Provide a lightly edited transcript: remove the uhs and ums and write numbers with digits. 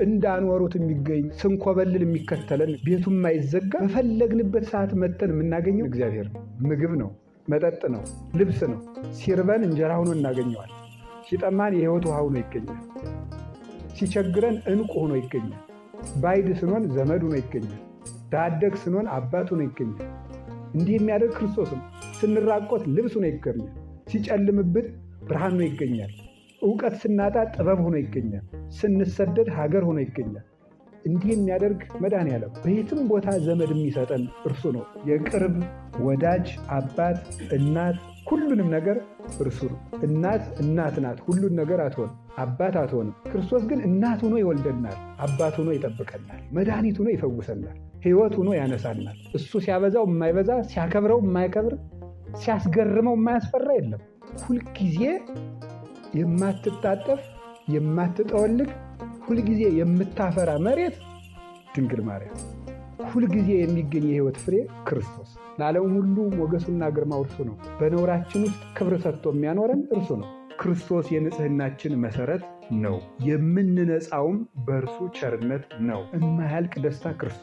እንዳኖሩት የሚገኝ ስንኮበልል የሚከተለን ቤቱ የማይዘጋ በፈለግንበት ሰዓት መተን የምናገኘው እግዚአብሔር ነው። ምግብ ነው፣ መጠጥ ነው፣ ልብስ ነው። ሲርበን እንጀራ ሆኖ እናገኘዋል። ሲጠማን የሕይወት ውሃ ሆኖ ይገኛል። ሲቸግረን ዕንቁ ሆኖ ይገኛል። ባይድ ስንሆን ዘመድ ሆኖ ይገኛል። ዳደግ ስንሆን አባት ሆኖ ይገኛል። እንዲህ የሚያደርግ ክርስቶስ ነው። ስንራቆት ልብስ ሆኖ ይገኛል። ሲጨልምብን ብርሃን ሆኖ ይገኛል። ዕውቀት ስናጣ ጥበብ ሆኖ ይገኛል። ስንሰደድ ሀገር ሆኖ ይገኛል። እንዲህ የሚያደርግ መድኃኔዓለም በየትም ቦታ ዘመድ የሚሰጠን እርሱ ነው። የቅርብ ወዳጅ፣ አባት፣ እናት፣ ሁሉንም ነገር እርሱ ነው። እናት እናት ናት፣ ሁሉን ነገር አትሆንም፣ አባት አትሆንም። ክርስቶስ ግን እናት ሆኖ ይወልደናል፣ አባት ሆኖ ይጠብቀናል፣ መድኃኒት ሆኖ ይፈውሰናል፣ ሕይወት ሆኖ ያነሳናል። እሱ ሲያበዛው የማይበዛ ሲያከብረው የማይከብር ሲያስገርመው የማያስፈራ የለም። ሁልጊዜ የማትታጠፍ የማትጠወልግ ሁልጊዜ የምታፈራ መሬት ድንግል ማርያም፣ ሁልጊዜ የሚገኝ የሕይወት ፍሬ ክርስቶስ። ለዓለም ሁሉ ሞገሱና ግርማው እርሱ ነው። በነውራችን ውስጥ ክብር ሰጥቶ የሚያኖረን እርሱ ነው። ክርስቶስ የንጽሕናችን መሠረት ነው። የምንነጻውም በእርሱ ቸርነት ነው። የማያልቅ ደስታ ክርስቶስ